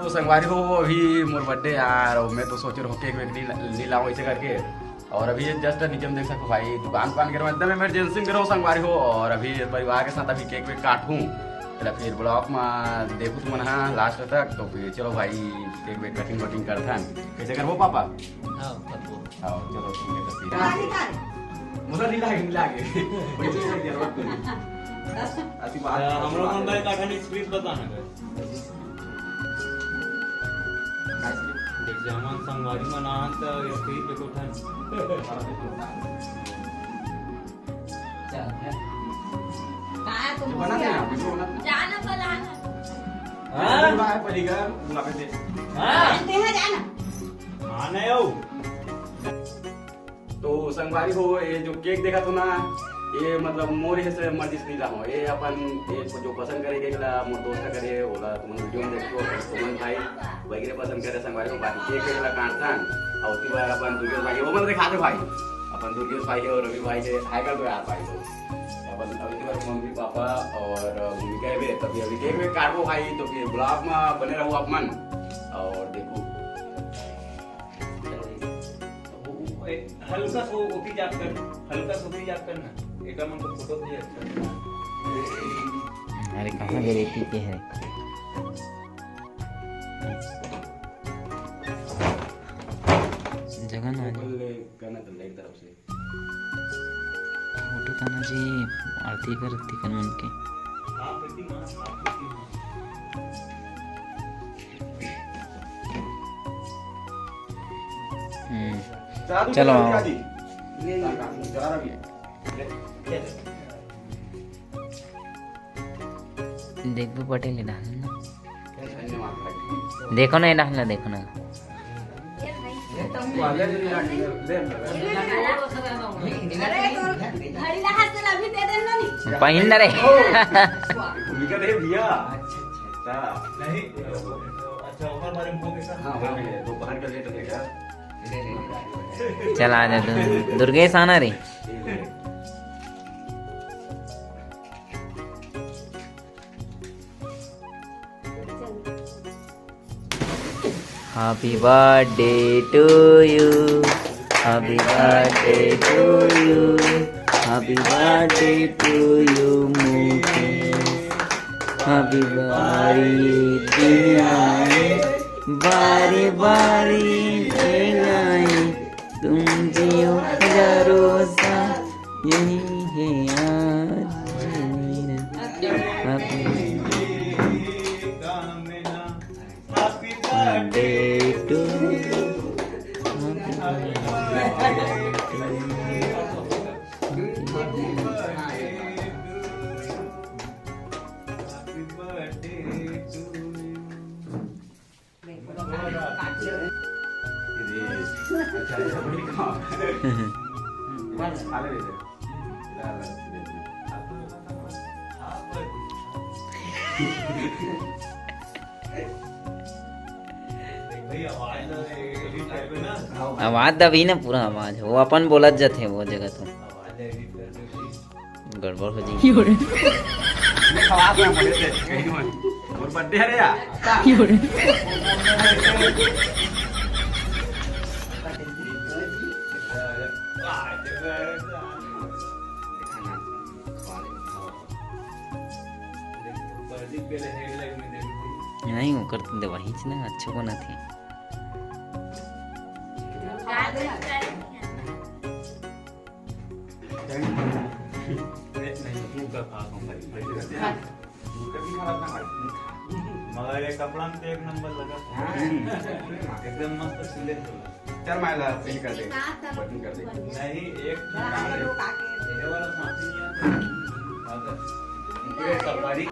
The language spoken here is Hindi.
तो संगवारी हो अभी मोर बर्थडे यार, और मैं तो सोच रहा हूँ केक वेक नहीं लाऊं ऐसे करके। और अभी जस्ट नीचे में देख सको भाई दुकान के एकदम इमरजेंसी में रहो संगवारी हो, और अभी परिवार के साथ अभी केक वेक काटूँ, फिर ब्लॉग में देखूँ तुम हाँ लास्ट तक। तो फिर चलो भाई केक वेक कटिंग करता कैसे करबो पापा। हाँ चलो मुझे नहीं लागे हम लोग मन भाई काठनी स्क्रिप्ट बताना है देख जमान संगवारी मनाहन त स्क्रिप्ट पे कोठन काय तुम बना देना वीडियो बना जाना बनाना हां भाई पड़ेगा बुला पे दे हां ते है जाना माने आओ। तो संगवारी हो ये जो केक देखा तो ना, ये मतलब मोर से मर्जी से नहीं रहा ये अपन ये जो पसंद करे केक ला मोर दोस्त करे ओला तुम वीडियो में देखो तुमन भाई वगैरह पसंद करे संगवारी को बाकी केक ला काटथन और उसी बार अपन दुर्गेश भाई वो मन दिखा दे भाई अपन दुर्गेश भाई और रवि भाई के हाइकर तो यार भाई तो अपन अभी बार मम्मी पापा और भूमिका है तभी अभी केक में काटो भाई। तो फिर ब्लॉग में बने रहो अपन और देखो हल्का सो ओपी याद कर, हल्का सो भी याद करना एक मन को फोटो भी अच्छा। अरे कहाँ गए के है जगह ना करना तो एक तरफ से फोटो ताना जी आरती करती कर मन के हां प्रति मां चलो देखो पटेल ने डालना देखो ना ये डालना देखो ना घड़ी ला हाथ से अभी दे देना नहीं पहिन रे भूमिका दे भैया अच्छा नहीं अच्छा ऊपर बारे में बोल के हाँ हो गए दोपहर का लेट देगा चल आ जा तू दुर्गेश आना रे happy birthday to you happy birthday to you happy birthday to you happy birthday बारी बारी आए तुम जियो हजारों साल यही है आज मेरा हैप्पी बर्थडे टू आवाज दबी ना पूरा आवाज वो अपन बोलत जाते वो जगह तो गड़बड़ हो जी और बर्थडे है यार नहीं वो करते दे वही ना अच्छे को ना थी मगर ये कपड़ा में तो एक नंबर लगा एकदम मस्त सिले चल मायला फिल कर दे बटन कर दे नहीं एक ये वाला साथी है अगर सफारी